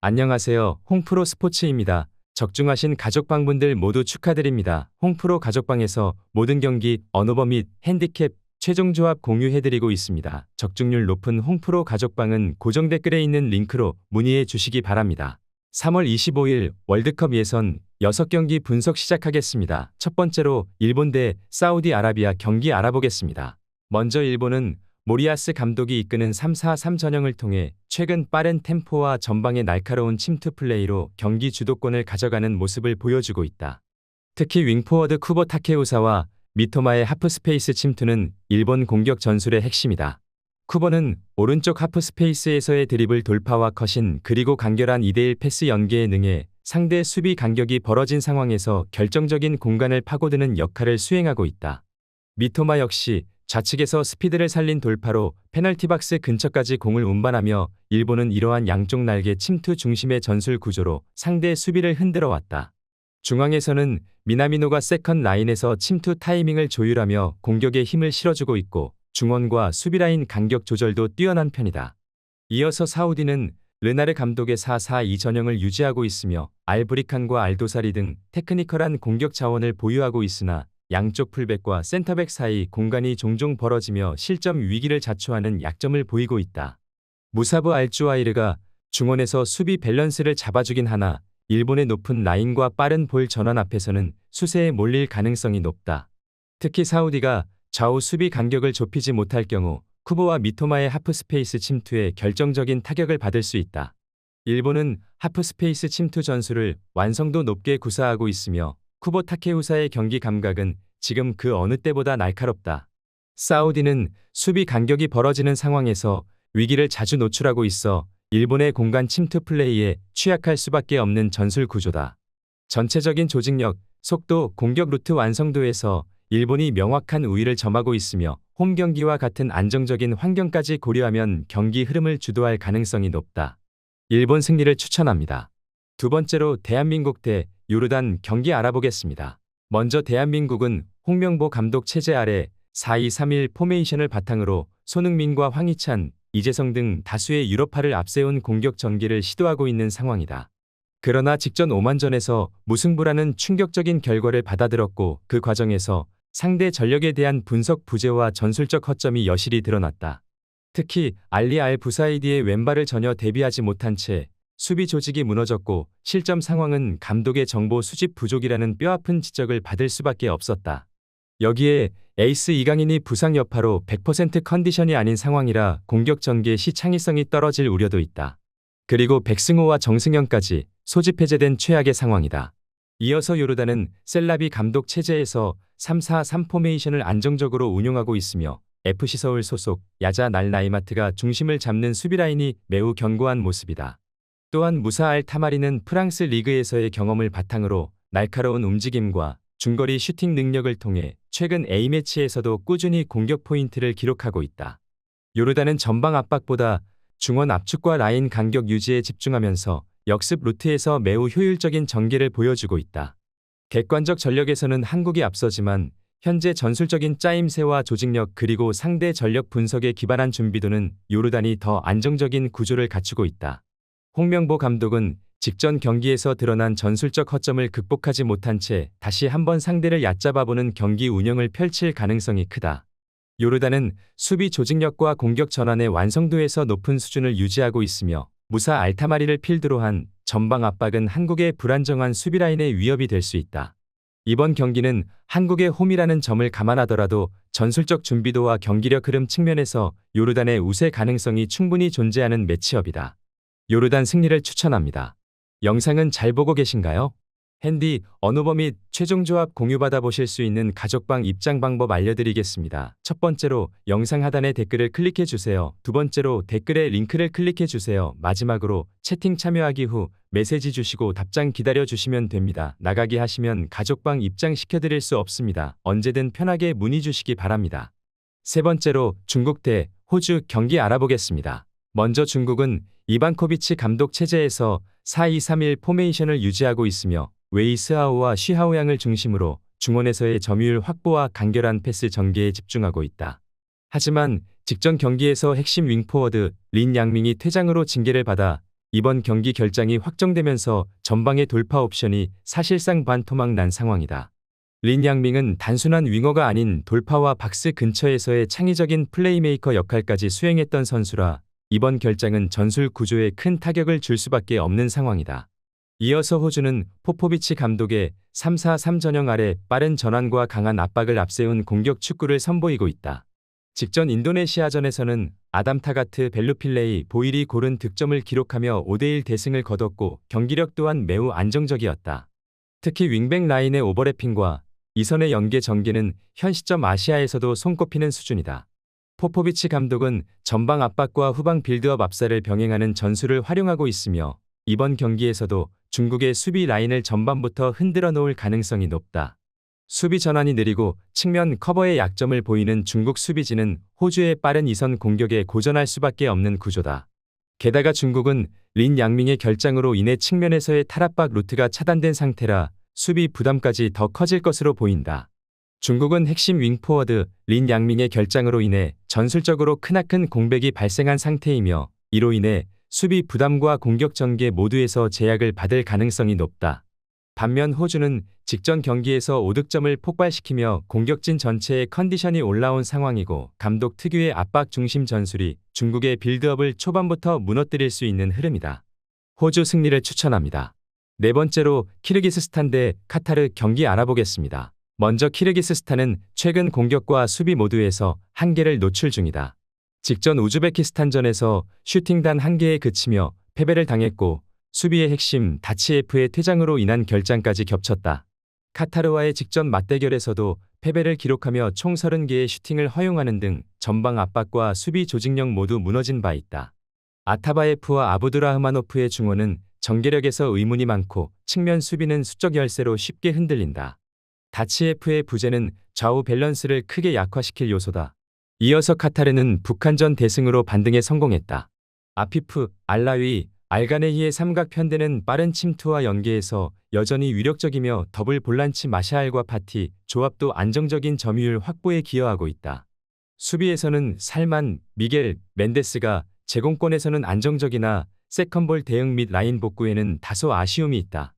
안녕하세요. 홍프로 스포츠입니다. 적중하신 가족방분들 모두 축하드립니다. 홍프로 가족방에서 모든 경기, 언오버 및 핸디캡, 최종 조합 공유해드리고 있습니다. 적중률 높은 홍프로 가족방은 고정 댓글에 있는 링크로 문의해 주시기 바랍니다. 3월 25일 월드컵 예선 6경기 분석 시작하겠습니다. 첫 번째로 일본 대 사우디아라비아 경기 알아보겠습니다. 먼저 일본은 모리아스 감독이 이끄는 3-4-3 전형을 통해 최근 빠른 템포와 전방의 날카로운 침투 플레이로 경기 주도권을 가져가는 모습을 보여주고 있다. 특히 윙포워드 쿠보 타케우사와 미토마의 하프스페이스 침투는 일본 공격 전술의 핵심이다. 쿠보는 오른쪽 하프스페이스에서의 드리블 돌파와 컷인 그리고 간결한 2대1 패스 연계에 능해 상대 수비 간격이 벌어진 상황에서 결정적인 공간을 파고드는 역할을 수행하고 있다. 미토마 역시 좌측에서 스피드를 살린 돌파로 페널티 박스 근처까지 공을 운반하며 일본은 이러한 양쪽 날개 침투 중심의 전술 구조로 상대 수비를 흔들어 왔다. 중앙에서는 미나미노가 세컨 라인에서 침투 타이밍을 조율하며 공격에 힘을 실어주고 있고 중원과 수비라인 간격 조절도 뛰어난 편이다. 이어서 사우디는 르나르 감독의 4-4-2 전형을 유지하고 있으며 알브리칸과 알도사리 등 테크니컬한 공격 자원을 보유하고 있으나 양쪽 풀백과 센터백 사이 공간이 종종 벌어지며 실점 위기를 자초하는 약점을 보이고 있다. 무사브 알주아이르가 중원에서 수비 밸런스를 잡아주긴 하나 일본의 높은 라인과 빠른 볼 전환 앞에서는 수세에 몰릴 가능성이 높다. 특히 사우디가 좌우 수비 간격을 좁히지 못할 경우 쿠보와 미토마의 하프스페이스 침투에 결정적인 타격을 받을 수 있다. 일본은 하프스페이스 침투 전술을 완성도 높게 구사하고 있으며 쿠보 타케우사의 경기 감각은 지금 그 어느 때보다 날카롭다. 사우디는 수비 간격이 벌어지는 상황에서 위기를 자주 노출하고 있어 일본의 공간 침투 플레이에 취약할 수밖에 없는 전술 구조다. 전체적인 조직력, 속도, 공격 루트 완성도에서 일본이 명확한 우위를 점하고 있으며 홈 경기와 같은 안정적인 환경까지 고려하면 경기 흐름을 주도할 가능성이 높다. 일본 승리를 추천합니다. 두 번째로 대한민국 대 요르단 경기 알아보겠습니다. 먼저 대한민국은 홍명보 감독 체제 아래 4-2-3-1 포메이션을 바탕으로 손흥민과 황희찬, 이재성 등 다수의 유럽파를 앞세운 공격 전개를 시도하고 있는 상황이다. 그러나 직전 오만전에서 무승부라는 충격적인 결과를 받아들었고 그 과정에서 상대 전력에 대한 분석 부재와 전술적 허점이 여실히 드러났다. 특히 알리 알 부사이디의 왼발을 전혀 대비하지 못한 채 수비 조직이 무너졌고 실점 상황은 감독의 정보 수집 부족이라는 뼈아픈 지적을 받을 수밖에 없었다. 여기에 에이스 이강인이 부상 여파로 100% 컨디션이 아닌 상황이라 공격 전개 시 창의성이 떨어질 우려도 있다. 그리고 백승호와 정승현까지 소집 해제된 최악의 상황이다. 이어서 요르단은 셀라비 감독 체제에서 3-4-3 포메이션을 안정적으로 운용하고 있으며 FC 서울 소속 야자 날 나이마트가 중심을 잡는 수비라인이 매우 견고한 모습이다. 또한 무사 알 타마리는 프랑스 리그에서의 경험을 바탕으로 날카로운 움직임과 중거리 슈팅 능력을 통해 최근 A매치에서도 꾸준히 공격 포인트를 기록하고 있다. 요르단은 전방 압박보다 중원 압축과 라인 간격 유지에 집중하면서 역습 루트에서 매우 효율적인 전개를 보여주고 있다. 객관적 전력에서는 한국이 앞서지만 현재 전술적인 짜임새와 조직력 그리고 상대 전력 분석에 기반한 준비도는 요르단이 더 안정적인 구조를 갖추고 있다. 홍명보 감독은 직전 경기에서 드러난 전술적 허점을 극복하지 못한 채 다시 한번 상대를 얕잡아보는 경기 운영을 펼칠 가능성이 크다. 요르단은 수비 조직력과 공격 전환의 완성도에서 높은 수준을 유지하고 있으며 무사 알타마리를 필두로 한 전방 압박은 한국의 불안정한 수비라인의 위협이 될 수 있다. 이번 경기는 한국의 홈이라는 점을 감안하더라도 전술적 준비도와 경기력 흐름 측면에서 요르단의 우세 가능성이 충분히 존재하는 매치업이다. 요르단 승리를 추천합니다. 영상은 잘 보고 계신가요? 핸디, 언오버 및 최종 조합 공유받아 보실 수 있는 가족방 입장 방법 알려드리겠습니다. 첫 번째로 영상 하단에 댓글을 클릭해 주세요. 두 번째로 댓글에 링크를 클릭해 주세요. 마지막으로 채팅 참여하기 후 메시지 주시고 답장 기다려 주시면 됩니다. 나가기 하시면 가족방 입장 시켜드릴 수 없습니다. 언제든 편하게 문의 주시기 바랍니다. 세 번째로 중국 대 호주 경기 알아보겠습니다. 먼저 중국은 이반코비치 감독 체제에서 4-2-3-1 포메이션을 유지하고 있으며 웨이 스하오와 쉬하오양을 중심으로 중원에서의 점유율 확보와 간결한 패스 전개에 집중하고 있다. 하지만 직전 경기에서 핵심 윙포워드 린 양밍이 퇴장으로 징계를 받아 이번 경기 결장이 확정되면서 전방의 돌파 옵션이 사실상 반토막 난 상황이다. 린 양밍은 단순한 윙어가 아닌 돌파와 박스 근처에서의 창의적인 플레이메이커 역할까지 수행했던 선수라 이번 결장은 전술 구조에 큰 타격을 줄 수밖에 없는 상황이다. 이어서 호주는 포포비치 감독의 3-4-3 전형 아래 빠른 전환과 강한 압박을 앞세운 공격 축구를 선보이고 있다. 직전 인도네시아전에서는 아담 타가트, 벨루필레이, 보일이 고른 득점을 기록하며 5대1 대승을 거뒀고 경기력 또한 매우 안정적이었다. 특히 윙백 라인의 오버래핑과 이선의 연계 전개는 현 시점 아시아에서도 손꼽히는 수준이다. 포포비치 감독은 전방 압박과 후방 빌드업 압살을 병행하는 전술을 활용하고 있으며 이번 경기에서도 중국의 수비 라인을 전반부터 흔들어 놓을 가능성이 높다. 수비 전환이 느리고 측면 커버에 약점을 보이는 중국 수비진은 호주의 빠른 이선 공격에 고전할 수밖에 없는 구조다. 게다가 중국은 린 양밍의 결장으로 인해 측면에서의 탈압박 루트가 차단된 상태라 수비 부담까지 더 커질 것으로 보인다. 중국은 핵심 윙포워드 린 양밍의 결장으로 인해 전술적으로 크나큰 공백이 발생한 상태이며 이로 인해 수비 부담과 공격 전개 모두에서 제약을 받을 가능성이 높다. 반면 호주는 직전 경기에서 5득점을 폭발시키며 공격진 전체의 컨디션이 올라온 상황이고 감독 특유의 압박 중심 전술이 중국의 빌드업을 초반부터 무너뜨릴 수 있는 흐름이다. 호주 승리를 추천합니다. 네 번째로 키르기스스탄 대 카타르 경기 알아보겠습니다. 먼저 키르기스스탄은 최근 공격과 수비 모두에서 한계를 노출 중이다. 직전 우즈베키스탄전에서 슈팅 단 1개에 그치며 패배를 당했고 수비의 핵심 다치에프의 퇴장으로 인한 결장까지 겹쳤다. 카타르와의 직전 맞대결에서도 패배를 기록하며 총 30개의 슈팅을 허용하는 등 전방 압박과 수비 조직력 모두 무너진 바 있다. 아타바예프와 아부두라흐마노프의 중원은 전개력에서 의문이 많고 측면 수비는 수적 열세로 쉽게 흔들린다. 다치에프의 부재는 좌우 밸런스를 크게 약화시킬 요소다. 이어서 카타르는 북한전 대승으로 반등에 성공했다. 아피프, 알라위, 알가네히의 삼각 편대는 빠른 침투와 연계에서 여전히 위력적이며 더블 볼란치 마샤알과 파티, 조합도 안정적인 점유율 확보에 기여하고 있다. 수비에서는 살만, 미겔, 멘데스가 제공권에서는 안정적이나 세컨볼 대응 및 라인 복구에는 다소 아쉬움이 있다.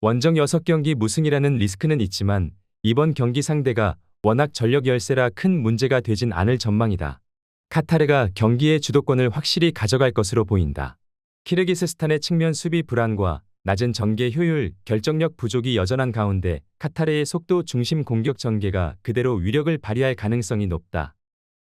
원정 6경기 무승이라는 리스크는 있지만 이번 경기 상대가 워낙 전력 열세라 큰 문제가 되진 않을 전망이다. 카타르가 경기의 주도권을 확실히 가져갈 것으로 보인다. 키르기스스탄의 측면 수비 불안과 낮은 전개 효율, 결정력 부족이 여전한 가운데 카타르의 속도 중심 공격 전개가 그대로 위력을 발휘할 가능성이 높다.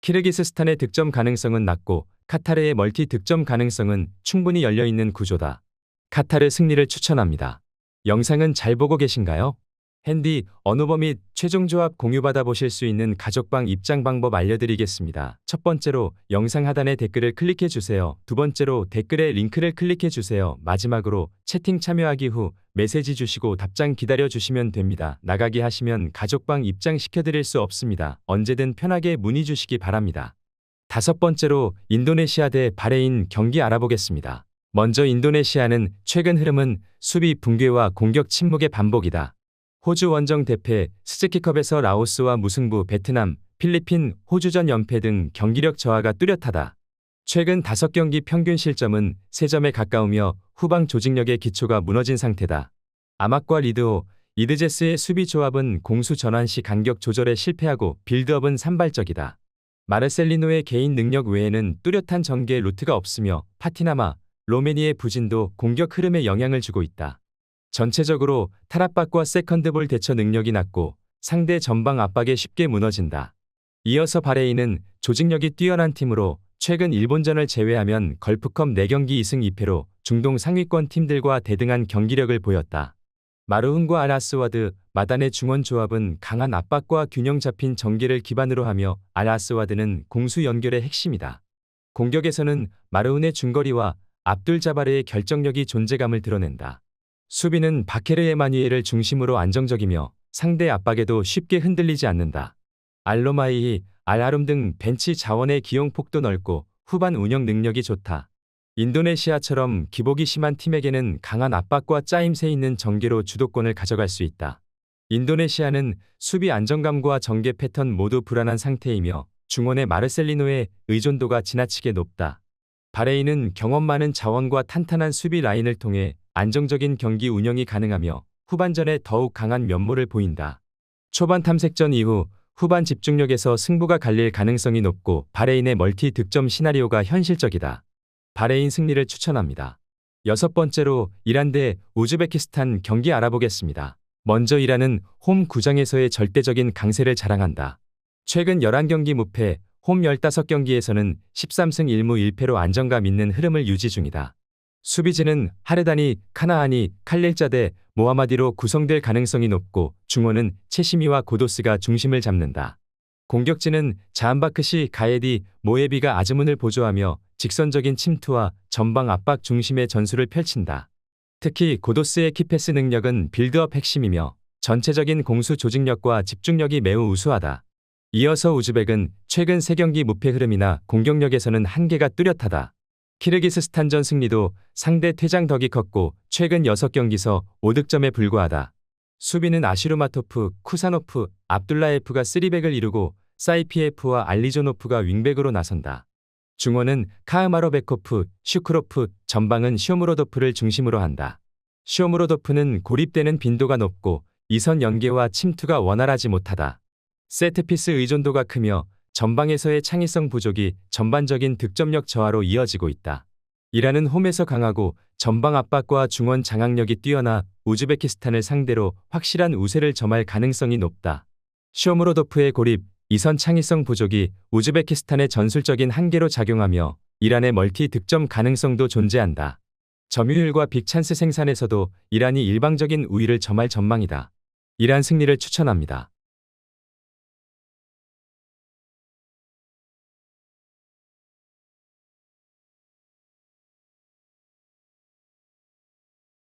키르기스스탄의 득점 가능성은 낮고 카타르의 멀티 득점 가능성은 충분히 열려있는 구조다. 카타르 승리를 추천합니다. 영상은 잘 보고 계신가요? 핸디, 언어버 및 최종 조합 공유받아 보실 수 있는 가족방 입장 방법 알려드리겠습니다. 첫 번째로 영상 하단에 댓글을 클릭해 주세요. 두 번째로 댓글에 링크를 클릭해 주세요. 마지막으로 채팅 참여하기 후 메시지 주시고 답장 기다려 주시면 됩니다. 나가기 하시면 가족방 입장 시켜드릴 수 없습니다. 언제든 편하게 문의 주시기 바랍니다. 다섯 번째로 인도네시아 대 바레인 경기 알아보겠습니다. 먼저 인도네시아는 최근 흐름은 수비 붕괴와 공격 침묵의 반복이다. 호주 원정 대패, 스즈키컵에서 라오스와 무승부, 베트남, 필리핀, 호주전 연패 등 경기력 저하가 뚜렷하다. 최근 5경기 평균 실점은 3점에 가까우며 후방 조직력의 기초가 무너진 상태다. 아막과 리드호, 이드제스의 수비 조합은 공수 전환 시 간격 조절에 실패하고 빌드업은 산발적이다. 마르셀리노의 개인 능력 외에는 뚜렷한 전개 루트가 없으며 파티나마, 로메니의 부진도 공격 흐름에 영향을 주고 있다. 전체적으로 탈압박과 세컨드볼 대처 능력이 낮고 상대 전방 압박에 쉽게 무너진다. 이어서 바레인은 조직력이 뛰어난 팀으로 최근 일본전을 제외하면 걸프컵 4경기 2승 2패로 중동 상위권 팀들과 대등한 경기력을 보였다. 마르훈과 알아스와드, 마단의 중원 조합은 강한 압박과 균형 잡힌 전개를 기반으로 하며 알아스와드는 공수 연결의 핵심이다. 공격에서는 마르훈의 중거리와 압둘 자바르의 결정력이 존재감을 드러낸다. 수비는 바케르 에마뉘엘을 중심으로 안정적이며 상대 압박에도 쉽게 흔들리지 않는다. 알로마이히, 알아룸 등 벤치 자원의 기용폭도 넓고 후반 운영 능력이 좋다. 인도네시아처럼 기복이 심한 팀에게는 강한 압박과 짜임새 있는 전개로 주도권을 가져갈 수 있다. 인도네시아는 수비 안정감과 전개 패턴 모두 불안한 상태이며 중원의 마르셀리노의 의존도가 지나치게 높다. 바레인은 경험 많은 자원과 탄탄한 수비 라인을 통해 안정적인 경기 운영이 가능하며 후반전에 더욱 강한 면모를 보인다. 초반 탐색전 이후 후반 집중력에서 승부가 갈릴 가능성이 높고 바레인의 멀티 득점 시나리오가 현실적이다. 바레인 승리를 추천합니다. 여섯 번째로 이란 대 우즈베키스탄 경기 알아보겠습니다. 먼저 이란은 홈 구장에서의 절대적인 강세를 자랑한다. 최근 11경기 무패, 홈 15경기에서는 13승 1무 1패로 안정감 있는 흐름을 유지 중이다. 수비진은 하르다니, 카나아니, 칼릴자데, 모하마디로 구성될 가능성이 높고 중원은 체시미와 고도스가 중심을 잡는다. 공격진은 자한바크시, 가에디, 모에비가 아즈문을 보조하며 직선적인 침투와 전방 압박 중심의 전술을 펼친다. 특히 고도스의 키패스 능력은 빌드업 핵심이며 전체적인 공수 조직력과 집중력이 매우 우수하다. 이어서 우즈벡은 최근 3경기 무패 흐름이나 공격력에서는 한계가 뚜렷하다. 키르기스스탄전 승리도 상대 퇴장 덕이 컸고 최근 6경기서 5득점에 불과하다. 수비는 아시루마토프, 쿠사노프, 압둘라에프가 3백을 이루고 사이피에프와 알리조노프가 윙백으로 나선다. 중원은 카흐마로베코프, 슈크로프, 전방은 쇼무로도프를 중심으로 한다. 쇼무로도프는 고립되는 빈도가 높고 이선 연계와 침투가 원활하지 못하다. 세트피스 의존도가 크며 전방에서의 창의성 부족이 전반적인 득점력 저하로 이어지고 있다. 이란은 홈에서 강하고 전방 압박과 중원 장악력이 뛰어나 우즈베키스탄을 상대로 확실한 우세를 점할 가능성이 높다. 쇼무로도프의 고립, 이선 창의성 부족이 우즈베키스탄의 전술적인 한계로 작용하며 이란의 멀티 득점 가능성도 존재한다. 점유율과 빅찬스 생산에서도 이란이 일방적인 우위를 점할 전망이다. 이란 승리를 추천합니다.